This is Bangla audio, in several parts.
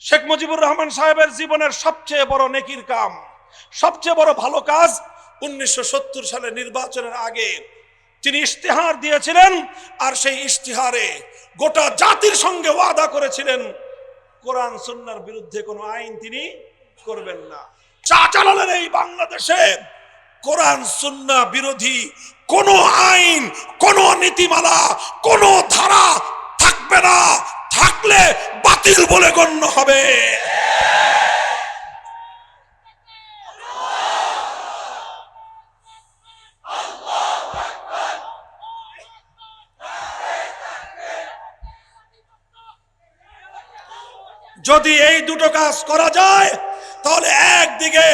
শেখ মুজিবুর রহমান সাহেবের জীবনের সবচেয়ে বড় নেকির কাম, সবচেয়ে বড় ভালো কাজ 1970 সালে নির্বাচনের আগে তিনি ইশতেহার দিয়েছিলেন, আর সেই ইশতেহারে গোটা জাতির সঙ্গে ওয়াদা করেছিলেন কোরআন সুন্নাহর বিরুদ্ধে কোনো আইন তিনি করবেন না। চালালেন এই বাংলাদেশে কোরআন সুন্নাহ বিরোধী কোন আইন, কোন নীতিমালা, কোন ধারা থাকবে না, থাকলে বাতিল বলে গণ্য হবে। যদি এই দুটো কাজ করা যায় তাহলে একদিকে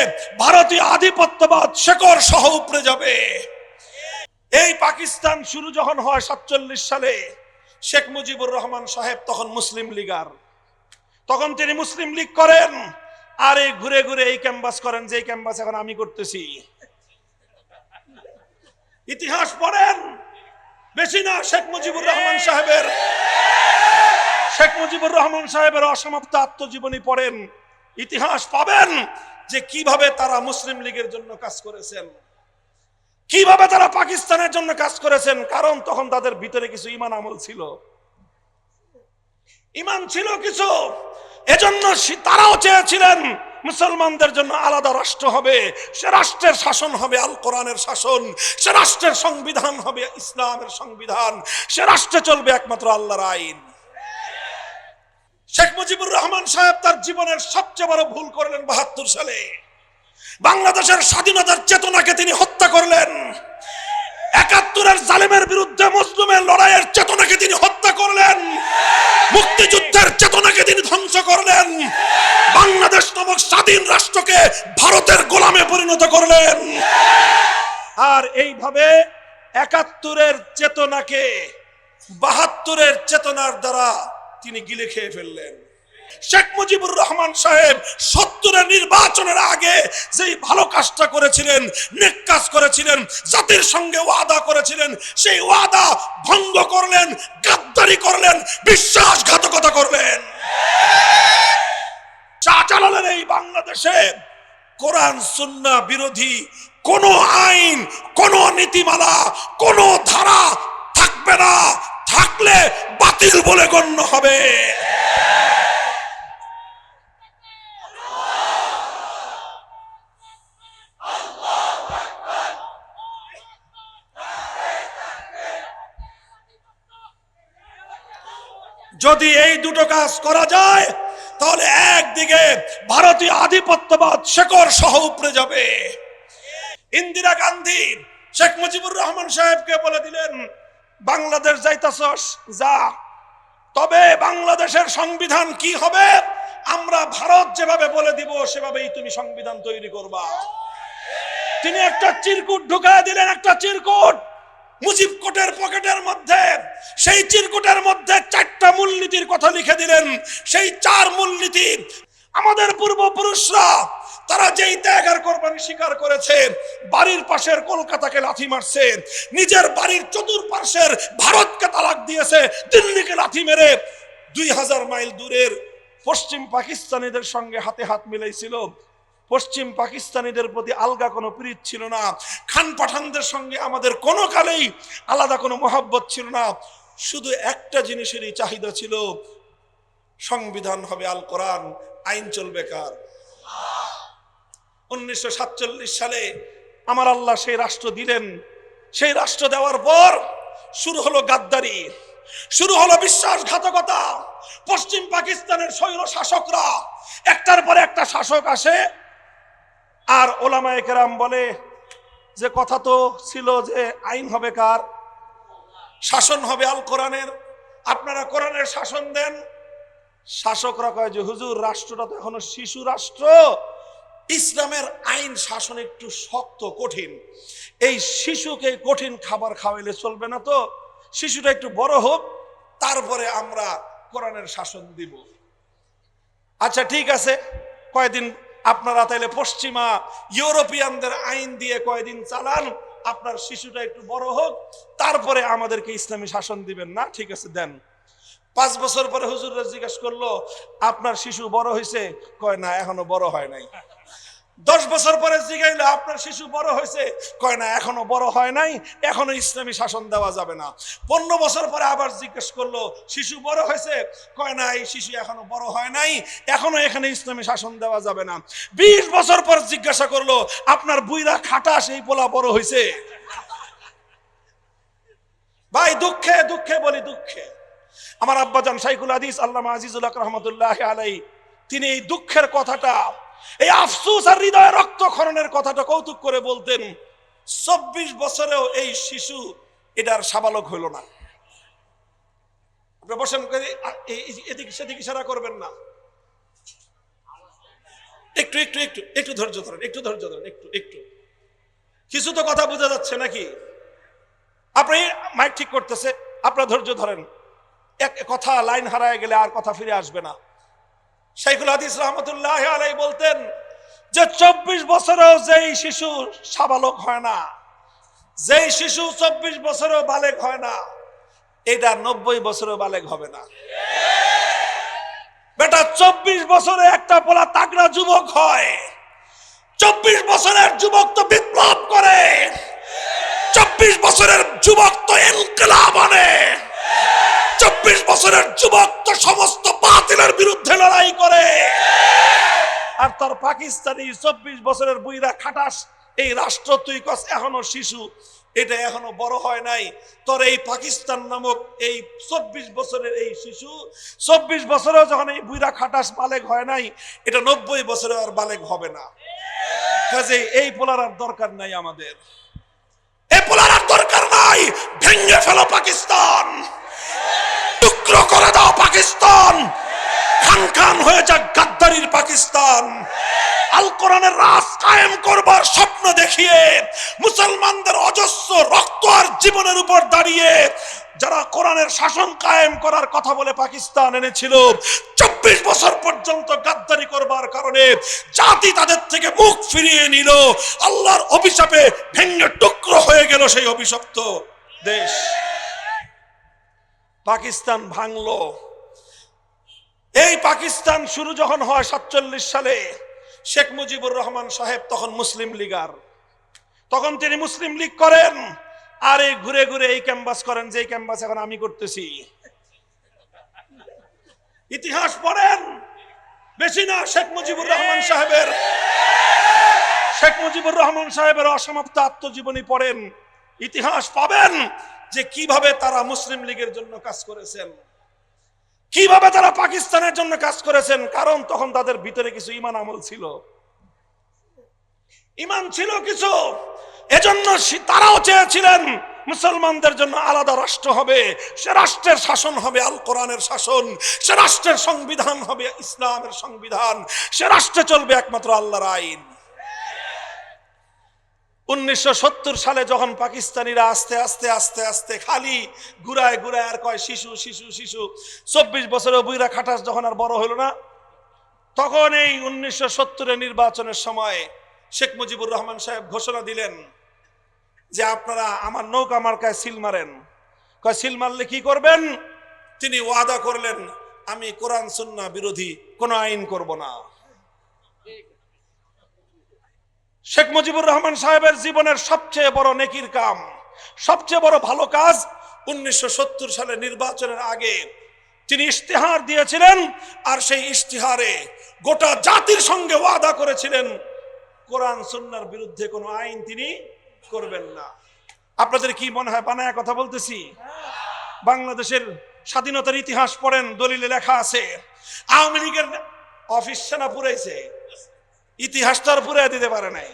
ভারতীয় আধিপত্যবাদ শেকড় সহ উপড়ে যাবে। এই পাকিস্তান শুরু যখন হয় 47 সালে, শেখ মুজিবুর রহমান সাহেব তখন মুসলিম লীগার, তখন তিনি মুসলিম লীগ করেন, আর এই ঘুরে ঘুরে এই ক্যাম্পাস করেন যে ক্যাম্পাস এখন আমি করতেছি। ইতিহাস পড়েন, বেশি না শেখ মুজিবুর রহমান সাহেবের অসমাপ্ত আত্মজীবনী পড়েন, ইতিহাস পাবেন যে কিভাবে তারা মুসলিম লীগের জন্য কাজ করেছেন, কিভাবে তারা পাকিস্তানের জন্য কাজ করেছেন। কারণ তখন তাদের ভিতরে কিছু ঈমান আমল ছিল, ঈমান ছিল কিছু, এজন্য তারাও চেয়েছিলেন মুসলমানদের জন্য আলাদা রাষ্ট্র হবে, সে রাষ্ট্রের শাসন হবে আল কোরআনের শাসন, সে রাষ্ট্রের সংবিধান হবে ইসলামের সংবিধান, সে রাষ্ট্রে চলবে একমাত্র আল্লাহর আইন। শেখ মুজিবুর রহমান সাহেব তার জীবনের সবচেয়ে বড় ভুল করলেন 72 সালে। বাংলাদেশের স্বাধীনতার চেতনাকে তিনি হত্যা করলেন। 71-এর জালেমের বিরুদ্ধে মুসলিমের লড়াইয়ের চেতনাকে তিনি হত্যা করলেন। মুক্তিযুদ্ধের চেতনাকে তিনি ধ্বংস করলেন। বাংলাদেশ নামক স্বাধীন রাষ্ট্রকে ভারতের গোলামে পরিণত করলেন। আর এইভাবে 71-এর চেতনাকে 72-এর চেতনার দ্বারা তিনি গিলে খেয়ে ফেললেন। শেখ মুজিবুর রহমান সাহেব 70-এর নির্বাচনের আগে যেই ভালো কাজটা করেছিলেন, নেক কাজ করেছিলেন, জাতির সঙ্গে ওয়াদা করেছিলেন, সেই ওয়াদা ভঙ্গ করলেন, গাদ্দারি করলেন, বিশ্বাসঘাতকতা করলেন। চালালেন এই বাংলাদেশে কোরআন সুন্নাহ বিরোধী কোন আইন, কোন নীতিমালা, কোন ধারা থাকবে না, থাকলে বাতিল বলে গণ্য হবে। যদি এই দুটো কাজ করা যায় তাহলে একদিকে ভারতীয় আধিপত্যবাদ শেকড় সহ উপড়ে যাবে। ইন্দিরা গান্ধী শেখ মুজিবুর রহমান সাহেবকে বলে দিলেন, বাংলাদেশ যাইতাছস যা, তবে বাংলাদেশের সংবিধান কি হবে আমরা ভারত যেভাবে বলে দিব সেভাবেই তুমি সংবিধান তৈরি করবা। তিনি একটা চিরকুট ঢুকায় দিলেন, একটা চিরকুট মুজিব কোটের পকেটের মধ্যে। সেই চিরকুটের মধ্যে 4টা মূলনীতির কথা লিখে দিলেন। সেই 4 মূলনীতি আমাদের পূর্বপুরুষরা তারা যেই ত্যাগ আর কোরবানি স্বীকার করেছে, বাড়ির পাশের কলকাতাকে লাথি মারছে, নিজের বাড়ির চতুর্পাশের ভারতকে তালাক দিয়েছে, দিল্লিকে লাথি মেরে 2000 মাইল দূরের পশ্চিম পাকিস্তানিদের সঙ্গে হাতে হাত মিলাইছিল। পশ্চিম পাকিস্তানিদের প্রতি আলগা কোনো প্রীতি ছিল না। খান পাঠানদের সঙ্গে আমাদের কোনো কালেই আলাদা কোনো মহব্বত ছিল না। শুধু একটা জিনিসেরই চাহিদা ছিল, সংবিধান হবে আল কোরআন, আইন চলবে কার? 1947 সালে আমার আল্লাহ সেই রাষ্ট্র দিলেন। সেই রাষ্ট্র দেওয়ার পর শুরু হলো গাদ্দারি, শুরু হলো বিশ্বাসঘাতকতা। পশ্চিম পাকিস্তানের স্বৈর শাসকরা একটার পর একটা শাসক আসে, আর ওলামায়ে কেরাম বলে যে কথা তো ছিল যে আইন হবে কার? শাসন হবে আল কোরআনের, আপনারা কোরআনের শাসন দেন। শাসকরা কয় যে হুজুর, রাষ্ট্রটা তো এখনো শিশু রাষ্ট্র, ইসলামের আইন শাসন একটু শক্ত কঠিন, এই শিশুকে কঠিন খাবার খাওয়াইলে চলবে না, তো শিশুটা একটু বড় হোক, তারপরে আমরা কোরআনের শাসন দিব। আচ্ছা ঠিক আছে, কয়দিন আপনারা তাইলে পশ্চিমা ইউরোপিয়ানদের আইন দিয়ে কয়দিন চালান, আপনার শিশুটা একটু বড় হোক, তারপরে আমাদেরকে ইসলামী শাসন দিবেন না? ঠিক আছে দেন। 5 বছর পরে হুজুররা জিজ্ঞেস করলো, আপনার শিশু বড় হয়েছে? কয় না, এখনো বড় হয় নাই। 10 বছর পরে জিজ্ঞাসা, আপনার শিশু বড় হয়েছে? কয় না, এখনো বড় হয় নাই, এখনো ইসলামী শাসন দেওয়া যাবে না। 15 বছর পরে আবার জিজ্ঞেস করলো, শিশু বড় হয়েছে? কয় না, এই শিশু এখনো বড় হয় নাই, এখনো এখানে ইসলামী শাসন দেওয়া যাবে না। 20 বছর পর জিজ্ঞাসা করলো, আপনার বুইরা খাটাস, এই পোলা বড় হয়েছে? ভাই দুঃখে দুঃখে বলি, দুঃখে আমার আব্বাজান শাইখুল হাদিস আল্লামা আজিজুল হক রহমতুল্লাহ আলাইহি, তিনি এই দুঃখের কথাটা, এই আফসোস আর হৃদয়ে রক্তক্ষরণের কথাটা কৌতুক করে বলতেন। 24 বছরেও এই শিশু এটার সাবালক হইল না। আপনি বসেন, এদিকে সেদিকে ইশারা করবেন না, একটু একটু একটু একটু ধৈর্য ধরেন, একটু ধৈর্য ধরেন, একটু একটু। কিছু তো কথা বোঝা যাচ্ছে নাকি? আপনি মাইক ঠিক করতেছে, আপনার ধৈর্য ধরেন। এক কথা লাইন হারায় গেলে আর কথা ফিরে আসবে না। শাইখুল হাদিস রহমতুল্লাহ আলাইহি বলতেন যে 24 বছরেও যেই শিশু সাবালক হয় না, যেই শিশু 24 বছরেও বালেগ হয় না, এটা 90 বছরেও বালেগ হবে না। বেটা 24 বছরে একটা পোলা তাগড়া যুবক হয়। 24 বছরের যুবক তো বিপ্লব করে, 24 বছরের যুবক তো ইনকিলাব আনে, 24 বছরের যুবক তো সমস্ত বাতিলের বিরুদ্ধে লড়াই করে। আর তার পাকিস্তানি 24 বছরের বুইরা খাটাস, এই রাষ্ট্র তুই কস এখনো শিশু, এটা এখনো বড় হয় নাই। তোর এই পাকিস্তান নামক এই 24 বছরের এই শিশু 24 বছরেও যখন এই বুইরা খাটাস বালেগ হয় নাই, এটা 90 বছরে আর বালেগ হবে না। কাজে এই পোলার আর দরকার নাই আমাদের, এই পোলার আর দরকার নাই। ভেঙে ফেলো পাকিস্তান, টুকরো করে দাও পাকিস্তান, খান খান হয়ে যাক গাদ্দারির পাকিস্তান। আল কোরআনের রাজ কায়েম করবার স্বপ্ন দেখিয়ে মুসলমানদের অজস্র রক্ত আর জীবনের উপর দাঁড়িয়ে যারা কোরআনের শাসন কায়েম করার কথা বলে পাকিস্তান এনেছিল, 24 বছর পর্যন্ত গাদ্দারি করবার কারণে জাতি তাদের থেকে মুখ ফিরিয়ে নিল। আল্লাহর অভিশাপে ভেঙে টুকরো হয়ে গেল সেই অভিশপ্ত দেশ। পাকিস্তান ভাঙলো। এই পাকিস্তান শুরু যখন হয় 47 সালে, শেখ মুজিবুর রহমান সাহেব তখন মুসলিম লীগার, তখন তিনি মুসলিম লীগ করেন। আর এই ঘুরে ঘুরে এই ক্যাম্পাস করেন, যে ক্যাম্পাস এখন আমি করতেছি। ইতিহাস পড়েন, বেশি না, শেখ মুজিবুর রহমান সাহেবের অসমাপ্ত আত্মজীবনী পড়েন, ইতিহাস পাবেন যে কিভাবে তারা মুসলিম লীগের জন্য কাজ করেছেন, কিভাবে তারা পাকিস্তানের জন্য কাজ করেছেন। কারণ তখন তাদের ভিতরে কিছু ঈমান আমল ছিল, ঈমান ছিল কিছু। এজন্য তারাও চেয়েছিলেন মুসলমানদের জন্য আলাদা রাষ্ট্র হবে, সে রাষ্ট্রের শাসন হবে আল কোরআনের শাসন, সে রাষ্ট্রের সংবিধান হবে ইসলামের সংবিধান, সে রাষ্ট্রে চলবে একমাত্র আল্লাহর আইন। 1970 সালে যখন পাকিস্তানিরা আস্তে আস্তে আস্তে আস্তে খালি ঘুরায় ঘুরায় আর কয় শিশু শিশু শিশু, 24 বছরের বুইরা খাটাস যখন আর বড় হলো না, তখন এই 1970 নির্বাচনের সময় শেখ মুজিবুর রহমান সাহেব ঘোষণা দিলেন যে আপনারা আমার নৌকা মার্কায় সিল মারেন। কয় সিল মারলে কি করবেন? তিনি ওয়াদা করলেন, আমি কোরআন সুন্নাহ বিরোধী কোনো আইন করব না। শেখ মুজিবুর রহমান সাহেবের জীবনের সবচেয়ে বড় নেকির কাম, সবচেয়ে বড় ভালো কাজ, 1970 সালে নির্বাচনের আগে তিনি ইশতেহার দিয়েছিলেন। আর সেই ইশতেহারে গোটা জাতির সঙ্গে ওয়াদা করেছিলেন কোরআন সুন্নাহর বিরুদ্ধে কোনো আইন তিনি করবেন না। আপনাদের কি মনে হয় বানায়া কথা বলতেছি? বাংলাদেশের স্বাধীনতার ইতিহাস পড়েন, দলিলে লেখা আছে আওয়ামী লীগের অফিস সেনা পুরাইছে, ইতিহাসটা আর পুরাই দিতে পারে নাই।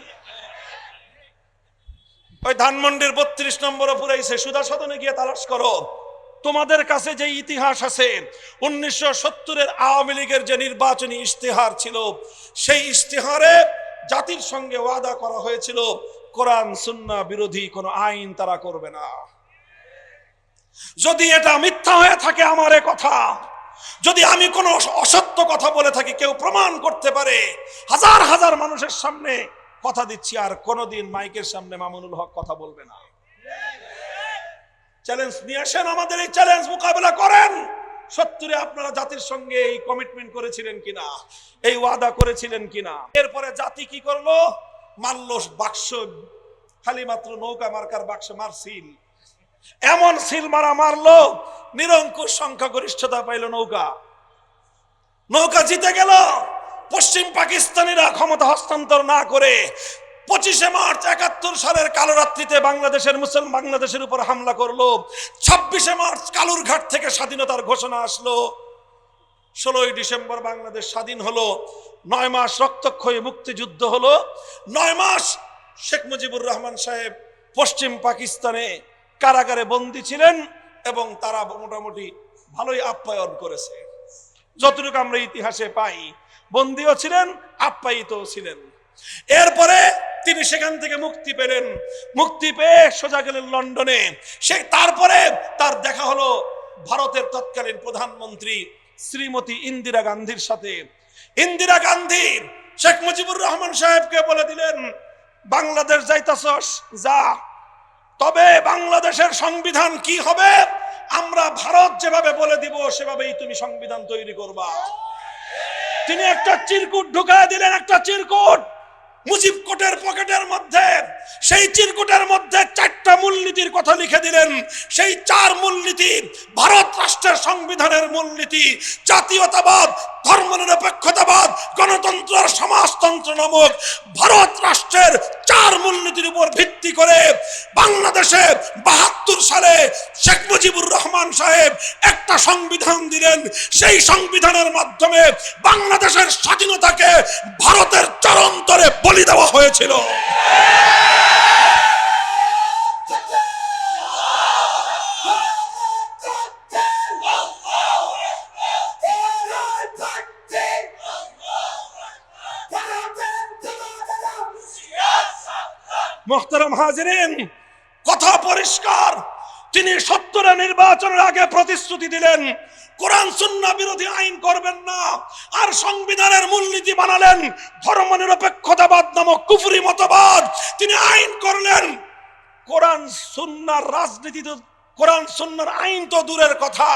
ওই ধানমন্ডির 32 নম্বরও পুরাইছে, সুধা সদনে গিয়ে তালাশ করো। তোমাদের কাছে যে ইতিহাস আছে 1970-এর আওয়ামী লীগের যে নির্বাচনী ইশতেহার ছিল, সেই ইশতেহারে জাতির সঙ্গে ওয়াদা করা হয়েছিল কোরআন সুন্নাহ বিরোধী কোনো আইন তারা করবে না। যদি এটা মিথ্যা হয়ে থাকে আমার এ কথা, যদি আমি কোনো অসত্য কথা বলে থাকি, কেউ প্রমাণ করতে পারে, হাজার হাজার মানুষের সামনে কথা দিচ্ছি, আর কোনোদিন মাইকের সামনে মামুনুল হক কথা বলবে না। চ্যালেঞ্জ নিয়ে আসেন, আমাদের এই চ্যালেঞ্জ মোকাবেলা করেন। 70-এ আপনারা জাতির সঙ্গে এই কমিটমেন্ট করেছিলেন কিনা, এই ওয়াদা করেছিলেন কিনা? এরপরে জাতি কি করলো? মারল বাক্স, খালি মাত্র নৌকা মার্কার বাক্স মারছিল, এমন সিল মারা মারলো, নিরঙ্কুশ সংখ্যাগরিষ্ঠতা পাইল নৌকা। নৌকা জিতে গেল। পশ্চিম পাকিস্তানিরা ক্ষমতা হস্তান্তর না করে 25শে মার্চ 71 সালের কালো রাত্রিতে বাংলাদেশের উপর হামলা করলো। 26শে মার্চ কালুরঘাট থেকে স্বাধীনতার ঘোষণা আসলো। 16ই ডিসেম্বর বাংলাদেশ স্বাধীন হলো। 9 মাস রক্তক্ষয়ী মুক্তিযুদ্ধ হলো। 9 মাস শেখ মুজিবুর রহমান সাহেব পশ্চিম পাকিস্তানে কারাগারে বন্দী ছিলেন এবং তারা মোটামুটি ভালোই আপ্যায়ন করেছে। যতটুকু আমরা ইতিহাসে পাই, বন্দীও ছিলেন, আপ্যায়িতও ছিলেন। এরপরে তিনি সেখান থেকে মুক্তি পেলেন। মুক্তি পেয়ে সোজা গেলেন লন্ডনে। তারপরে তার দেখা হলো ভারতের তৎকালীন প্রধানমন্ত্রী শ্রীমতী ইন্দিরা গান্ধীর সাথে। ইন্দিরা গান্ধী শেখ মুজিবুর রহমান সাহেবকে বলে দিলেন, বাংলাদেশ যাইতাছস যা, তবে বাংলাদেশের সংবিধান কি হবে আমরা ভারত যেভাবে বলে দিব সেভাবেই তুমি সংবিধান তৈরি করবা। তিনি একটা চিরকুট ঢুকায় দিলেন, একটা চিরকুট মুজিব কোটের পকেটের মধ্যে। সেই চিরকুটের মধ্যে 4টা মূলনীতির কথা লিখে দিলেন। সেই 4 মূলনীতি ভারত রাষ্ট্রের সংবিধানের মূলনীতি। জাতীয়তাবাদ, ধর্মনিরপেক্ষতাবাদ, গণতন্ত্র আর সমাজতন্ত্র নামক ভারত রাষ্ট্রের 4 মূলনীতির উপর ভিত্তি করে বাংলাদেশে 72 সালে শেখ মুজিবুর রহমান সাহেব একটা সংবিধান দিলেন। সেই সংবিধানের মাধ্যমে বাংলাদেশের স্বাধীনতাকে ভারতের চরন্তরে বলি দেওয়া হয়েছিল। মুহতারাম হাজিরিন, কথা পরিষ্কার। তিনি 70 নির্বাচনের আগে প্রতিশ্রুতি দিলেন কোরআন সুন্নাহ বিরোধী আইন করবেন না, আর সংবিধানের মূলনীতি বানালেন ধর্মনিরপেক্ষতাবাদ নামক কুফরি মতবাদ। তিনি আইন করলেন। কোরআন সুন্নাহর রাজনীতি তো, কোরআন সুন্নাহর আইন তো দূরের কথা,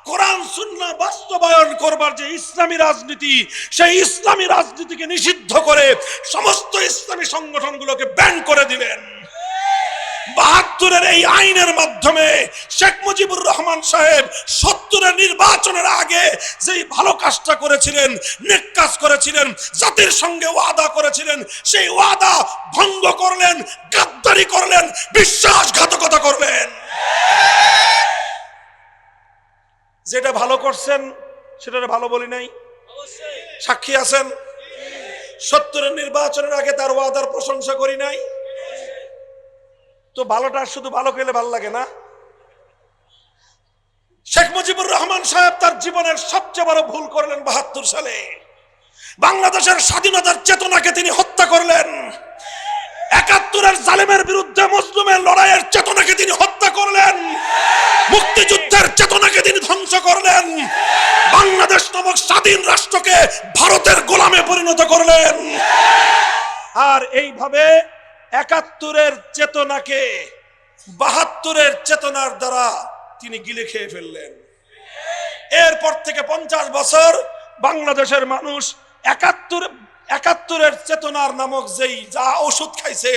কোরআন সুন্নাহ বাস্তবায়ন করবার যে ইসলামী রাজনীতি, সেই ইসলামী রাজনীতিকে নিষিদ্ধ করে সমস্ত ইসলামী সংগঠনগুলোকে ব্যান করে দিলেন। 72-এর এই আইনের মাধ্যমে শেখ মুজিবুর রহমান সাহেব 70-এর নির্বাচনের আগে যেই ভালো কাজটা করেছিলেন, নেক কাজ করেছিলেন, জাতির সঙ্গে ওয়াদা করেছিলেন, সেই ওয়াদা ভঙ্গ করলেন, গাদ্দারি করলেন, বিশ্বাসঘাতকতা করলেন। যেটা ভালো করছেন সেটা ভালো বলি নাই, সাক্ষী আছেন। 70-এর নির্বাচনের আগে তার ওয়াদার প্রশংসা করি নাই। তো ভালোটা শুধু ভালো খেলে ভালো লাগে না। শেখ মুজিবুর রহমান সাহেব তার জীবনের সবচেয়ে বড় ভুল করলেন 72 সালে। বাংলাদেশের স্বাধীনতার চেতনাকে তিনি হত্যা করলেন। 71-এর জালেমের বিরুদ্ধে মুসলিমের লড়াইয়ের চেতনাকে তিনি হত্যা করলেন। মুক্তিযুদ্ধের চেতনাকে তিনি ধ্বংস করলেন। বাংলাদেশ নামক স্বাধীন রাষ্ট্রকে ভারতের গোলামে পরিণত করলেন। আর এইভাবে 71-এর চেতনাকে 72-এর চেতনার দ্বারা তিনি গিলে খেয়ে ফেললেন। এরপর থেকে 50 বছর বাংলাদেশের মানুষ 71-এর চেতনার নামক যেই যা ওষুধ খাইছে,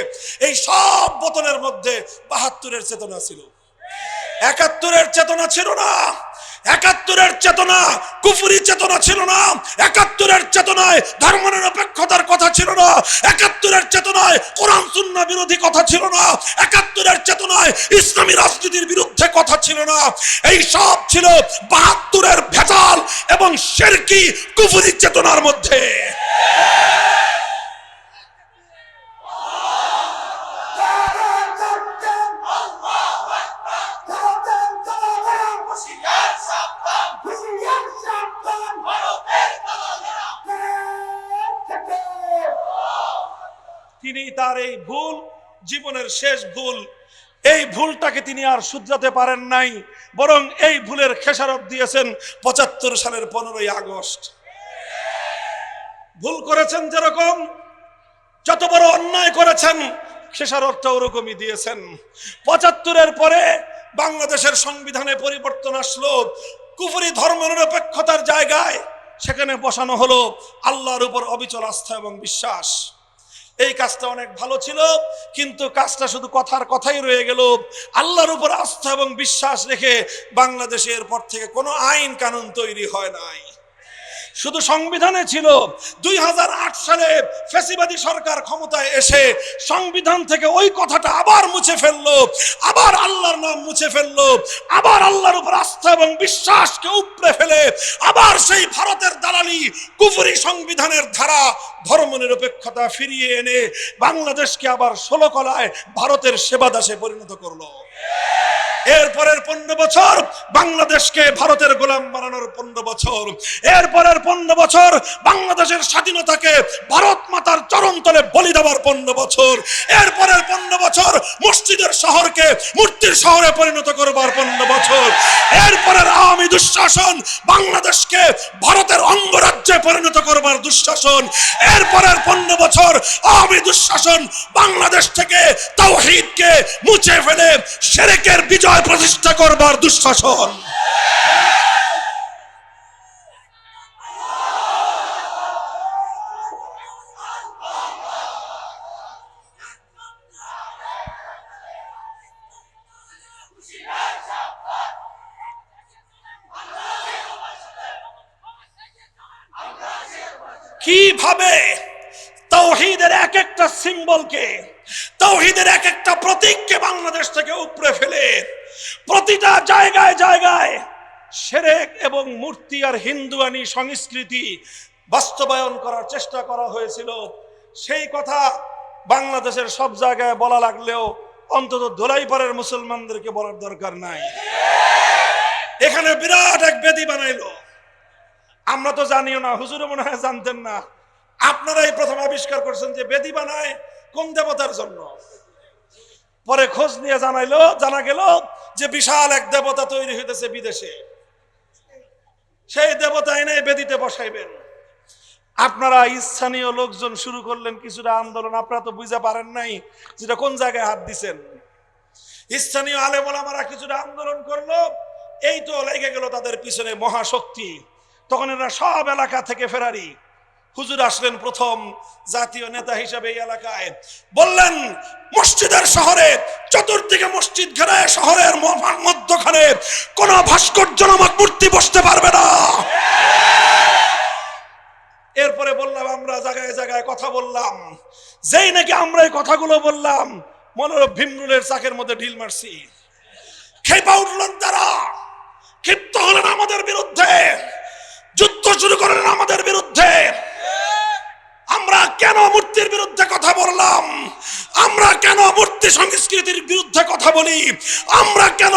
এই সব বোতলের মধ্যে 72-এর চেতনা ছিল। 71-এর চেতনা ছিল না। 71-এর চেতনা কুফরি চেতনা ছিল না। 71-এর চেতনায় ধর্মনিরপেক্ষতার কথা ছিল না। 71-এর চেতনায় কোরআন সুন্নাহ বিরোধী কথা ছিল না। 71-এর চেতনায় ইসলামী রাজনীতির বিরুদ্ধে কথা ছিল না। এই সব ছিল 72-এর ভেজাল এবং শিরকি কুফরি চেতনার মধ্যে। তিনি তার এই ভুল, জীবনের শেষ ভুল, এই ভুলটাকে তিনি আর শুধরাতে পারেন নাই, বরং এই ভুলের খেসারত দিয়েছেন 75 সালের 15ই আগস্ট। ভুল করেছেন যেরকম, যত বড় অন্যায় করেছেন খেসারতটা ওরকমই দিয়েছেন। 75-এর পরে বাংলাদেশের সংবিধানে পরিবর্তন আসলো। কুফরি ধর্মনিরপেক্ষতার জায়গায় সেখানে বসানো হলো আল্লাহর উপর অবিচল আস্থা এবং বিশ্বাস। এই কাজটা অনেক ভালো ছিল, কিন্তু কাজটা শুধু কথার কথাই রয়ে গেল। আল্লাহর উপর আস্থা এবং বিশ্বাস রেখে বাংলাদেশে এরপর থেকে কোনো আইন কানুন তৈরি হয় নাই। শুধু সংবিধানে ছিল। 2008 সালে ফ্যাসিবাদী সরকার ক্ষমতায় এসে সংবিধান থেকে ওই কথাটা আবার মুছে ফেললো, আবার আল্লাহর নাম মুছে ফেললো, আবার আল্লাহর উপর আস্থা এবং বিশ্বাসকে উপড়ে ফেলে আবার সেই ভারতের দালালি কুফরি সংবিধানের ধারা ধর্মনিরপেক্ষতা ফিরিয়ে এনে বাংলাদেশকে আবার 16 কলায় ভারতের সেবাদাসে পরিণত করলো। এরপরের 15 বছর বাংলাদেশকে ভারতের গোলাম বানানোর 15 বছর, এরপরের 15 বছর বাংলাদেশের স্বাধীনতাকে ভারত মাতার চরণতলে বলি দেওয়ার 15 বছর, এরপরের 15 বছর মসজিদের শহরকে মূর্তির শহরে পরিণত করবার 15 বছর, এরপরের আওয়ামী দুঃশাসন বাংলাদেশকে ভারতের অঙ্গরাজ্যে পরিণত করবার দুঃশাসন, এরপরের 15 বছর আওয়ামী দুঃশাসন বাংলাদেশ থেকে তাওহীদকে মুছে ফেলে শিরকের বিজয় প্রতিষ্ঠা করবার দুঃশাসন। কিভাবে তাওহীদের এক একটা সিম্বলকে, তাওহীদের এক একটা প্রতীককে বাংলাদেশ থেকে উপড়ে ফেলে প্রতিটা জায়গায় জায়গায় শিরক এবং মূর্তি আর হিন্দুয়ানি সংস্কৃতি বাস্তবায়ন করার চেষ্টা করা হয়েছিল, সেই কথা বাংলাদেশের সব জায়গায় বলা লাগলেও অন্তত ধোলাইপাড়ের মুসলমানদেরকে বলার দরকার নাই। এখানে বিরাট এক বেদি বানাইলো, আমরা তো জানিও না, হুজুরও মনে হয় জানতেন না। আপনারাই প্রথম আবিষ্কার করছেন যে বেদি বানায় কোন দেবতার জন্য। পরে খোঁজ নিয়ে জানা গেল যে বিশাল এক দেবতা তৈরি হইতেছে বিদেশে, সেই দেবতা এনে বেদিতে বসাইবেন। আপনারা স্থানীয় লোকজন শুরু করলেন কিছুটা আন্দোলন, আপনারা তো বুঝতে পারেন নাই যেটা কোন জায়গায় হাত দিছেন। স্থানীয় আলেম ওলামারা কিছুটা আন্দোলন করলো, এই তো লেগে গেল তাদের পিছনে মহাশক্তি। তখন এরা সব এলাকা থেকে ফেরারি। হুজুর আসলেন প্রথম জাতীয় নেতা হিসেবে এই এলাকায়, বললেন মসজিদের শহরে চতুর্দিকে মসজিদ ঘেরায় শহরের মধ্যখানে কোন ভাস্কর্য নামক মূর্তি বসতে পারবে না। এরপরে বললাম আমরা জায়গায় জায়গায় কথা বললাম, যেই নাকি আমরা এই কথাগুলো বললাম মনে হলো ভীমরুলের চাকের মধ্যে ঢিল মারছি। খেপা উঠলেন তারা, ক্ষিপ্ত হলেন আমাদের বিরুদ্ধে, যুদ্ধ শুরু করলেন আমাদের বিরুদ্ধে। আমরা কেন মূর্তির বিরুদ্ধে কথা বললাম? আমরা কেন মূর্তি সংস্কৃতির বিরুদ্ধে কথা বলি? আমরা কেন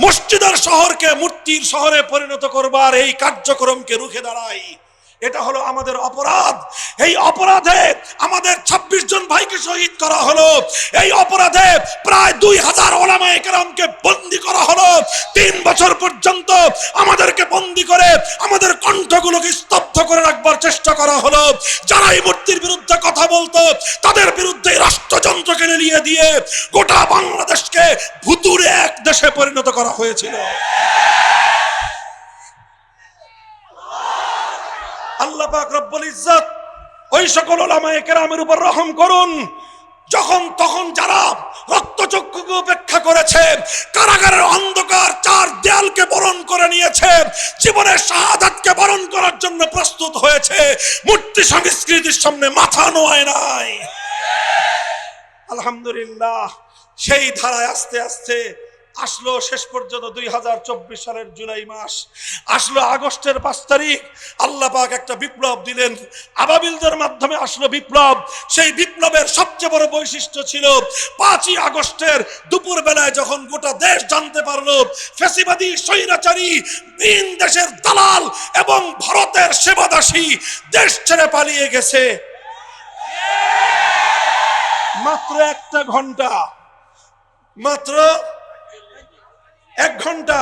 মসজিদের শহরকে মূর্তির শহরে পরিণত করবার এই কার্যক্রমকে রুখে দাঁড়াই? এটা হলো আমাদের অপরাধ। এই অপরাধে আমাদের 26 জন ভাইকে শহীদ করা হলো। এই অপরাধে প্রায় 2000 ওলামায়ে কেরামকে বন্দী করা হলো। 3 বছর পর্যন্ত আমাদেরকে বন্দী করে আমাদের কণ্ঠগুলোকে স্তব্ধ করে রাখবার চেষ্টা করা হলো। যারা এই মূর্তির বিরুদ্ধে কথা বলতো তাদের বিরুদ্ধে রাষ্ট্রযন্ত্রকে নিয়ে দিয়ে গোটা বাংলাদেশকে ভুতুড়ে এক দেশে পরিণত করা হয়েছিল। আল্লাহ পাক রব্বুল ইজ্জত ওই সকল উলামায়ে কেরামের উপর রহম করুন, যখন তখন যারা রক্তচক্ষুকে উপেক্ষা করেছে, কারাগারের অন্ধকার 4 দেয়ালকে বরণ করে নিয়েছে, জীবনের শাহাদাতকে বরণ করার জন্য প্রস্তুত হয়েছে, মূর্তি সংস্কৃতির সামনে মাথা নোয়ায় নাই। আলহামদুলিল্লাহ, সেই ধারায় আস্তে আস্তে আসলো শেষ পর্যন্ত 2024 সালের জুলাই মাস আসলো। আগস্টের 5 তারিখ আল্লাহ পাক একটা বিপ্লব দিলেন, আবাবিলদের মাধ্যমে আসলো বিপ্লব। সেই বিপ্লবের সবচেয়ে বড় বৈশিষ্ট্য ছিল 5ই আগস্টের দুপুর বেলায় যখন গোটা দেশ জানতে পারলো ফ্যাসিবাদী স্বৈরাচারী ভিন দেশের দালাল এবং ভারতের সেবাদাসী দেশ ছেড়ে পালিয়ে গেছে। মাত্র একটা ঘন্টা, মাত্র 1 ঘন্টা,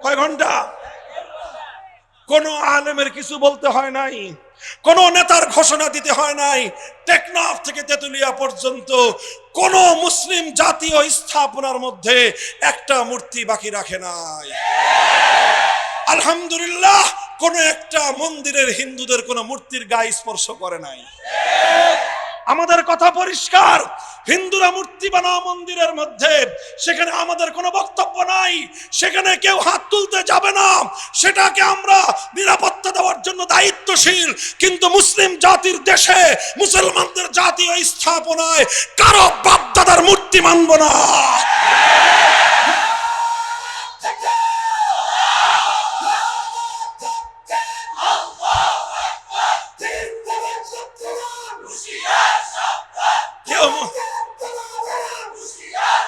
কয় ঘন্টা? কোন আলেমের কিছু বলতে হয় নাই, কোন নেতার ঘোষণা দিতে হয় নাই। টেকনাফ থেকে তেতুলিয়া পর্যন্ত কোন মুসলিম জাতীয় স্থাপনার মধ্যে একটা মূর্তি বাকি রাখে নাই। আলহামদুলিল্লাহ কোন একটা মন্দিরের হিন্দুদের কোন মূর্তির গায়ে স্পর্শ করে নাই। আমাদের কথা পরিষ্কার, হিন্দুরা মূর্তি বানাও মন্দিরের মধ্যে, সেখানে আমাদের কোনো বক্তব্য নাই, সেখানে কেউ হাত তুলতে যাবে না, সেটাকে আমরা নিরাপত্তা দেওয়ার জন্য দায়িত্বশীল। কিন্তু মুসলিম জাতির দেশে মুসলমানদের জাতীয় স্থাপনায় কারো বাপদাদার মূর্তি মানব না।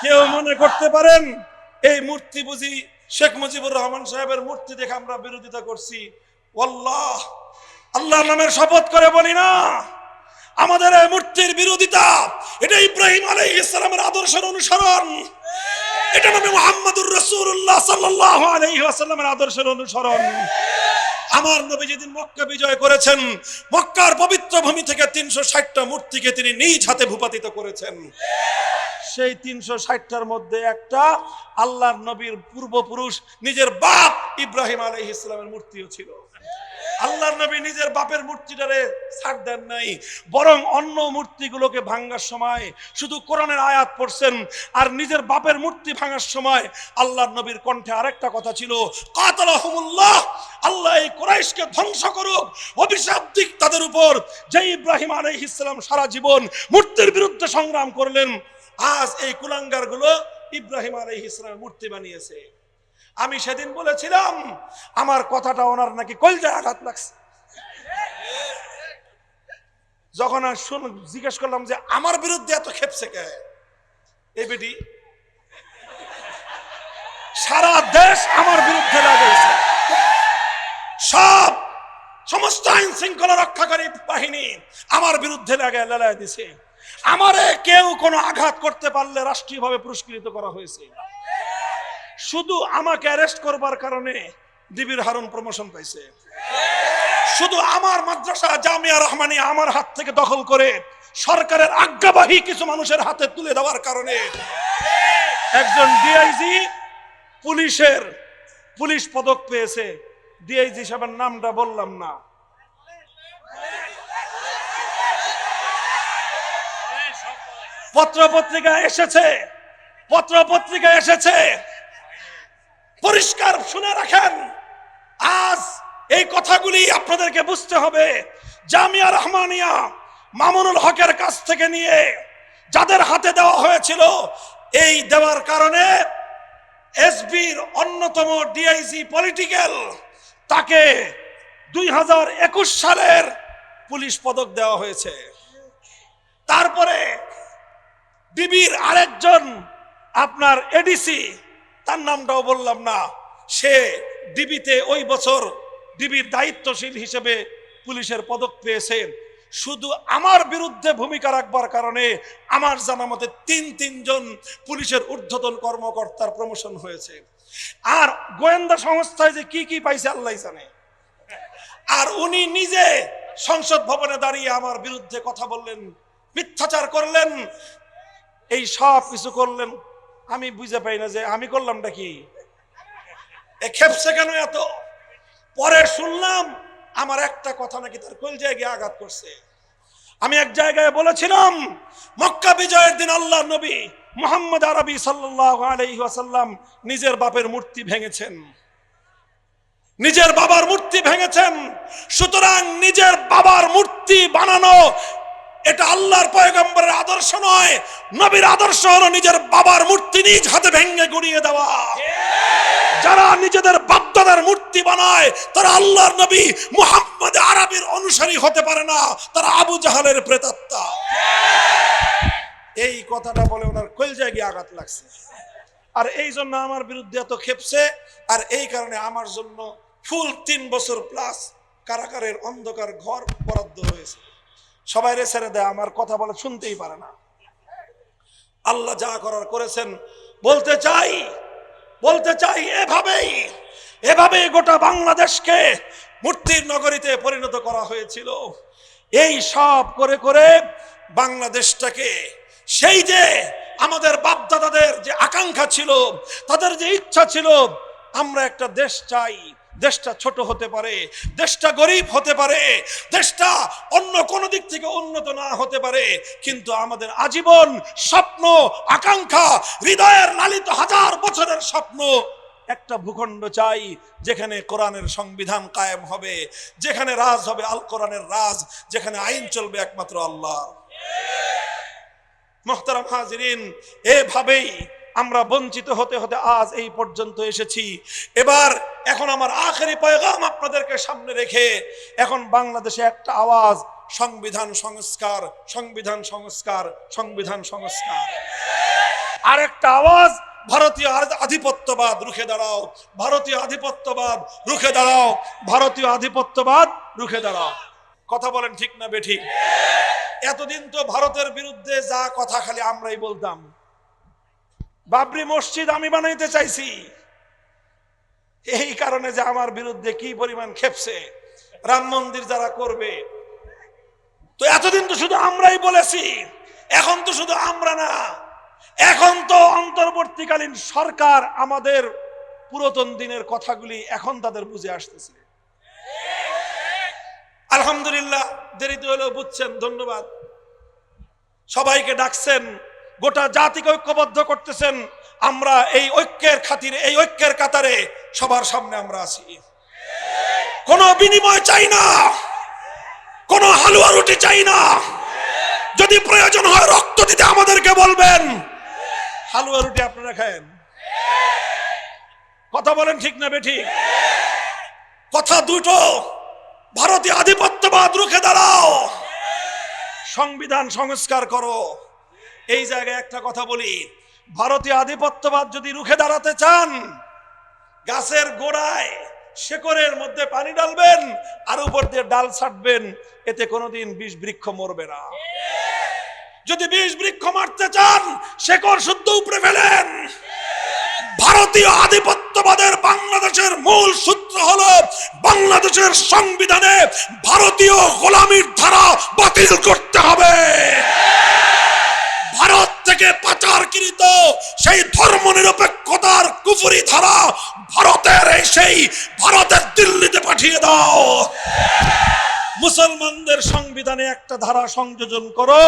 কেউ মনে করতে পারেন এই মূর্তি বুঝি শেখ মুজিবুর রহমান সাহেবের মূর্তি দেখে আমরা বিরোধিতা করছি। আল্লাহ আল্লাহর নামের শপথ করে বলি না, আমাদের এই মূর্তির বিরোধিতা এটা ইব্রাহিম আলাইহিস সালামের আদর্শের অনুসরণ, এটা নবী মুহাম্মদুর রাসূলুল্লাহ সাল্লাল্লাহু আলাইহি ওয়াসাল্লামের আদর্শের অনুসরণ। আমার নবী যেদিন মক্কা বিজয় করেছেন, মক্কার পবিত্র ভূমি থেকে ৩৬০টা মূর্তিকে তিনি নিজ হাতে ভূপাতিত করেছেন। সেই ৩৬০টার মধ্যে একটা আল্লাহর নবীর পূর্বপুরুষ নিজের বাপ ইব্রাহিম আলাইহিস সালামের মূর্তিও ছিল। আল্লাহর নবী নিজের বাপের মূর্তিটারে ছাড় দেন নাই, বরং অন্য মূর্তিগুলোকে ভাঙার সময় শুধু কোরআনের আয়াত পড়ছেন, আর নিজের বাপের মূর্তি ভাঙার সময় আল্লাহর নবীর কণ্ঠে আরেকটা কথা ছিল, কাতালাহুমুল্লাহ, আল্লাহ এই কুরাইশকে ধ্বংস করুক, অভিশাপ দিক তাদের উপর। যে ইব্রাহিম আলাইহিস সালাম সারা জীবন মূর্তির বিরুদ্ধে সংগ্রাম করলেন, আজ এই কুলাঙ্গার গুলো ইব্রাহিম আলাইহিস সালামের মূর্তি বানিয়েছে। আমি সেদিন বলেছিলাম আমার কথাটা ওনার নাকি কলজায় আঘাত লাগছে। যখন আর জিজ্ঞেস করলাম যে আমার বিরুদ্ধে এত খেপছে কে, এই বেটি সারা দেশ আমার বিরুদ্ধে লাগাইছে, সমস্ত আইন শৃঙ্খলা রক্ষাকারী বাহিনী আমার বিরুদ্ধে লাগায় লেলায় দিছে। আমারে কেউ কোনো আঘাত করতে পারলে রাষ্ট্রীয়ভাবে পুরস্কৃত করা হয়েছে। শুধু আমাকে অ্যারেস্ট করবার কারণে ডিবির হারুন প্রমোশন পাইছে। শুধু আমার মাদ্রাসা জামিয়া রহমানিয়া আমার হাত থেকে দখল করে সরকারের আজ্ঞাবাহী কিছু মানুষের হাতে তুলে দেওয়ার কারণে একজন ডিআইজি পুলিশ পদক পেয়েছে। ডিআইজি সাহেবের নামটা বললাম না। পত্রপত্রিকা এসেছে, পরিষ্কার শুনে রাখেন। আজ এই কথাগুলি আপনাদেরকে বুঝতে হবে। জামিয়া রহমানিয়া মামুনুল হকের কাছ থেকে নিয়ে যাদের হাতে দেওয়া হয়েছিল, এই দেওয়ার কারণে এসবির অন্যতম ডিআইজি পলিটিক্যাল, তাকে 2021 সালের পুলিশ পদক দেওয়া হয়েছে। তারপরে ডিবির আরেকজন আপনার এডিসি, তার নামটাও বললাম না, সে ডিবিতে ওই বছর ডিবির দায়িত্বশীল হিসেবে পুলিশের পদক পেয়েছে। শুধু আমার বিরুদ্ধে ভূমিকা রাখবার কারণে আমার জানা মতে তিনজন পুলিশের ঊর্ধ্বতন কর্মকর্তার প্রমোশন হয়েছে। আর গোয়েন্দা সংস্থায় যে কি পাইছে আল্লাহ জানে। আর উনি নিজে সংসদ ভবনে দাঁড়িয়ে আমার বিরুদ্ধে কথা বললেন, মিথ্যাচার করলেন, এই সব কিছু করলেন। আমি বুঝে পাই না যে আমি করলামটা কি, খেপছে কেন এত। পরে শুনলাম আমার একটা কথা নাকি তার কলজায় গিয়ে আঘাত করছে। আমি এক জায়গায় বলেছিলাম মক্কা বিজয়ের দিন আল্লাহর নবী মুহাম্মদ আরবি সাল্লাল্লাহু আলাইহি ওয়াসাল্লাম নিজের বাপের মূর্তি ভেঙেছেন, নিজের বাবার মূর্তি ভেঙেছেন। সুতরাং নিজের বাবার মূর্তি বানানো এটা আল্লাহর পয়গম্বরের আদর্শ নয়। নবীর আদর্শ হলো নিজের বাবার মূর্তি নিজ হাতে ভেঙে গুড়িয়ে দেওয়া। যারা নিজেদের বাপদাদার মূর্তি বানায় তারা আল্লাহর নবী মুহাম্মদ আরবির অনুসারী হতে পারে না, তারা আবু জাহালের প্রেতাত্মা। এই কথাটা বলে ওনার কলজায় গিয়ে আঘাত লাগছে। আর এই জন্য আমার বিরুদ্ধে এত খেপছে। আর এই কারণে আমার জন্য ফুল 3 বছর প্লাস কারাগারের অন্ধকার ঘর বরাদ্দ হয়েছে। সবাই ছেড়ে দেয়, আমার কথা বলে শুনতেই পারে না। আল্লাহ যা করার করেছেন। বলতে চাই এভাবেই গোটা বাংলাদেশকে মূর্তির নগরীতে পরিণত করা হয়েছিল। এই সব করে করে বাংলাদেশটাকে, সেই যে আমাদের বাপদাদাদের যে আকাঙ্ক্ষা ছিল, তাদের যে ইচ্ছা ছিল আমরা একটা দেশ চাই, দেশটা ছোট হতে পারে, দেশটা গরিব হতে পারে, দেশটা অন্য কোনো দিক থেকে উন্নত না হতে পারে, কিন্তু আমাদের আজীবন স্বপ্ন, আকাঙ্ক্ষা, হৃদয়ের লালিত হাজার বছরের স্বপ্ন, একটা ভূখণ্ড চাই যেখানে কোরআনের সংবিধান কায়েম হবে, যেখানে রাজ হবে আল কোরআনের রাজ, যেখানে আইন চলবে একমাত্র আল্লাহ। মুহতারাম হাজিরিন, এভাবেই আমরা বঞ্চিত হতে হতে আজ এই পর্যন্ত এসেছি। এখন আমার আখেরি পয়গাম আপনাদেরকে সামনে রেখে, এখন বাংলাদেশে একটা আওয়াজ, সংবিধান সংস্কার, সংবিধান সংস্কার, সংবিধান সংস্কার। আর একটা আওয়াজ, ভারতীয় আধিপত্যবাদ রুখে দাঁড়াও, ভারতীয় আধিপত্যবাদ রুখে দাঁড়াও, ভারতীয় আধিপত্যবাদ রুখে দাঁড়াও। কথা বলেন ঠিক না বেঠিক? এতদিন তো ভারতের বিরুদ্ধে যা কথা খালি আমরাই বলতাম। বাবরি মসজিদ আমি বানাইতে চাইছি, এই কারণে যে আমার বিরুদ্ধে কি পরিমাণ খেপছে, রাম মন্দির যারা করবে, তো এতদিন তো শুধু আমরাই বলেছি, এখন তো শুধু আমরা না, এখন তো অন্তর্বর্তীকালীন সরকার আমাদের পুরাতন দিনের কথাগুলি এখন তাদের বুঝে আসতেছে। আলহামদুলিল্লাহ, দেরিতে হলেও বুঝছেন, ধন্যবাদ। সবাইকে ডাকছেন, গোটা জাতিকে ঐক্যবদ্ধ করতেছেন। আমরা এই ঐক্যের খাতিরে, এই ঐক্যের কাতারে সবার সামনে আমরা আছি। কোনো বিনিময় চাই না, কোনো হালুয়া রুটি চাই না। যদি প্রয়োজন হয় রক্ত দিতে আমাদেরকে বলবেন, হালুয়া রুটি আপনারা খায়েন। কথা বলেন ঠিক না বেঠিক? কথা দুটো, ভারতীয় আধিপত্যবাদ রুখে দাঁড়াও, সংবিধান সংস্কার করো। এই জায়গায় একটা কথা বলি, ভারতীয় আধিপত্যবাদ যদি রুখে দাঁড়াতে চান, গাছের গোড়ায় শেকড়ের মধ্যে পানি ডালবেন আর উপর দিয়ে ডাল ছাড়বেন, এতে কোনোদিন বিষ বৃক্ষ মরবে না। যদি বিষ বৃক্ষ মারতে চান, শেকড় শুদ্ধ উপরে ফেলেন। ভারতীয় আধিপত্যবাদের বাংলাদেশের মূল সূত্র হলো, বাংলাদেশের সংবিধানে ভারতীয় গোলামীর ধারা বাতিল করতে হবে। ভারত থেকে পাচারকৃত সেই ধর্মনিরপেক্ষতার কুফরি ধারা ভারতের দিল্লিতে পাঠিয়ে দাও। মুসলমানদের সংবিধানে একটা ধারা সংযোজন করো,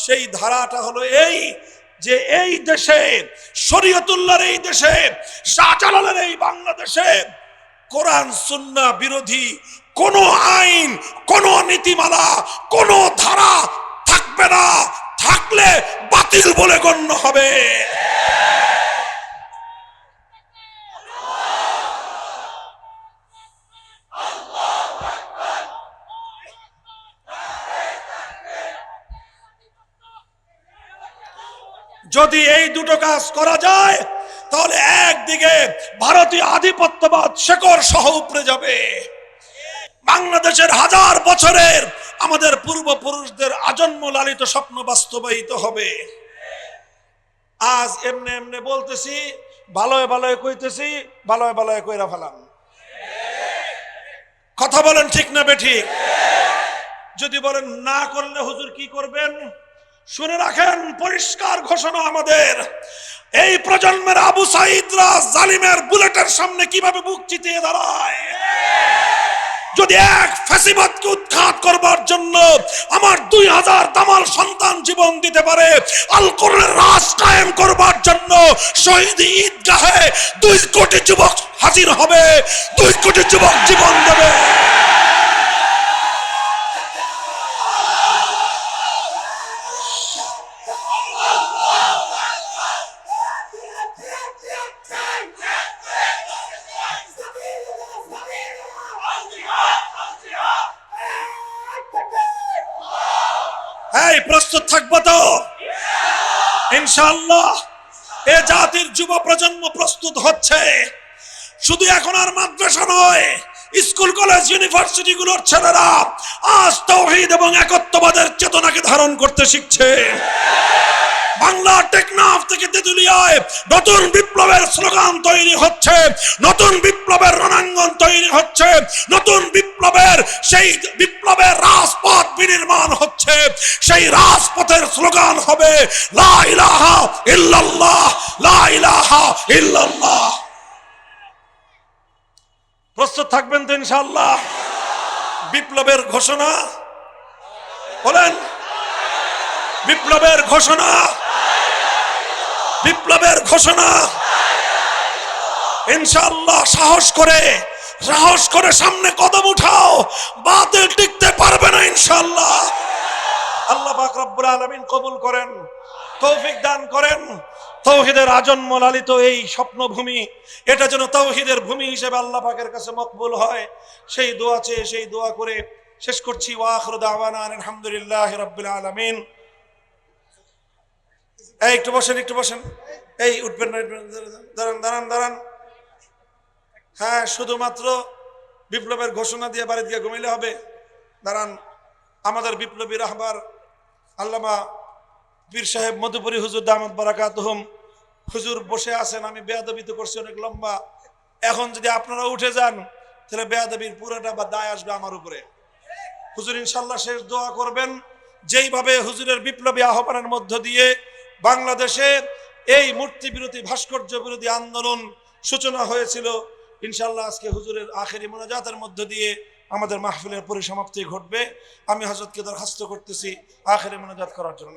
সেই ধারাটা হলো এই যে, এই দেশে, শরীয়তুল্লাহর এই দেশে, শাহজালালের এই বাংলাদেশে কোরআন সুন্নাহ বিরোধী কোন আইন, কোন নীতিমালা, কোন ধারা থাকবে না, থাকলে বাতিল বলে গণ্য হবে। যদি এই দুটো কাজ করা যায়, তাহলে একদিকে ভারতীয় আধিপত্যবাদ শেকড় সহ উপড়ে যাবে, বাংলাদেশের হাজার বছরের আমাদের পূর্বপুরুষদের আজন্ম লালিত স্বপ্ন বাস্তবায়িত হবে। আজ এমনি এমনি বলতেছি, ভালোয় ভালোয় কইতেছি, ভালোয় ভালোয় কইরা ফেলাম। কথা বলেন ঠিক না বেঠিক? যদি বলেন না করলে হুজুর কি করবেন, শুনে রাখেন, পরিষ্কার ঘোষণা আমাদের। এই প্রজন্মের আবু সাঈদরা জালিমের বুলেটের সামনে কিভাবে বুক চিতিয়ে দাঁড়ায়। যদি এক ফ্যাসিবাদকে উৎখাত করবার জন্য আমার 2000 দামাল সন্তান জীবন দিতে পারে, আল কোরআনের রাজ কায়েম করবার জন্য শহীদ ঈদগাহে 2 কোটি যুবক হাজির হবে, 2 কোটি যুবক জীবন দেবে। প্রস্তুত থাকবো তো ইনশাআল্লাহ? এ জাতির যুব প্রজন্ম প্রস্তুত হচ্ছে। শুধু এখন আর মাদ্রাসা নয়, স্কুল কলেজ ইউনিভার্সিটি গুলোর ছেলেরা আজ তাওহীদ এবং একত্ববাদের চেতনাকে ধারণ করতে শিখছে। বাংলা টেকনাফ থেকে তেতুলিয়ায় নতুন বিপ্লবের স্লোগান তৈরি হচ্ছে, নতুন বিপ্লবের রণাঙ্গন তৈরি হচ্ছে, নতুন বিপ্লবের সেই বিপ্লবের রাজপথ বিনির্মাণ হচ্ছে। সেই রাজপথের স্লোগান হবে লা ইলাহা ইল্লাল্লাহ, লা ইলাহা ইল্লাল্লাহ। প্রস্তুত থাকবেন তো ইনশাআল্লাহ? বিপ্লবের ঘোষণা বলেন, বিপ্লবের ঘোষণা, বিপ্লবের ঘোষণা। ইনশাআল্লাহ সাহস করে সামনে কদম উঠাও, বাতিল টিকতে পারবে না ইনশাআল্লাহ। আল্লাহ পাক রব্বুল আলামিন কবুল করেন, তৌফিক দান করেন। তাওহীদের আজন্ম লালিত এই স্বপ্নভূমি, এটা যেন তাওহীদের ভূমি হিসেবে আল্লাহ পাকের কাছে মকবুল হয়, সেই দোয়া চেয়ে সেই দোয়া করে শেষ করছি। ওয়া আখিরু দাওয়ানা আলহামদুলিল্লাহি রাব্বিল আলামিন। এই একটু বসেন, এই উঠবেন না, দাঁড়ান। হ্যাঁ, শুধুমাত্র বিপ্লবের ঘোষণা দিয়ে বাড়ি দিয়ে ঘুমাইলে হবে? দাঁড়ান। আমাদের বিপ্লবী রাহবার আল্লামা পীর সাহেব মধুপুরী হুজুর দামাত বারাকাতুহুম হুজুর বসে আছেন। আমি বেয়াদবি তো করছি অনেক লম্বা, এখন যদি আপনারা উঠে যান তাহলে বেয়াদবির পুরোটা বা দায় আসবে আমার উপরে। হুজুর ইনশাল্লাহ শেষ দোয়া করবেন। যেইভাবে হুজুরের বিপ্লবী আহ্বানের মধ্য দিয়ে বাংলাদেশে এই মূর্তি বিরোধী, ভাস্কর্য বিরোধী আন্দোলন সূচনা হয়েছিল, ইনশাল্লাহ আজকে হুজুরের আখেরি মোনাজাতের মধ্য দিয়ে আমাদের মাহফিলের পরিসমাপ্তি ঘটবে। আমি হযরতকে দরখাস্ত করতেছি আখেরি মোনাজাত করার জন্য।